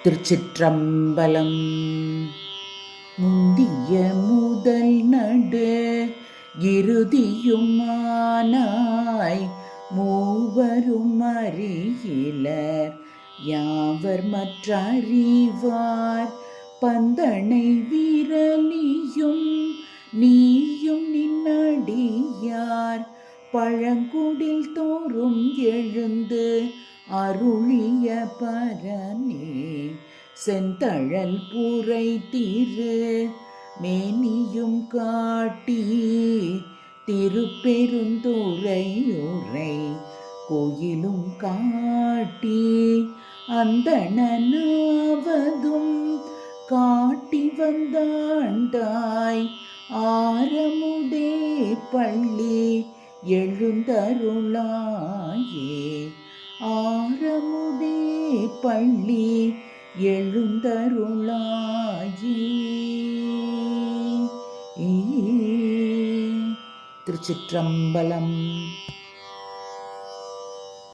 திருச்சிற்றம்பலம். முந்திய முதல் நடு இறுதியுமானாய் மூவரும் அறிகிலர் யாவர் மற்றறிவார் பந்தனை விரலியும் நீயும் நின்னடியார் பழங்குடில் தோறும் எழுந்து அருளிய பரனே செந்தழல் புரை திரு மேனியும் காட்டி திருப்பெருந்துறையுரை கோயிலும் காட்டி அந்தணனாவதும் காட்டி வந்தாண்டாய் ஆரமுதே பள்ளி எழுந்தருளாயே ஆரமுதே பள்ளி எழுந்தருளாயே. திருச்சிற்றம்பலம்.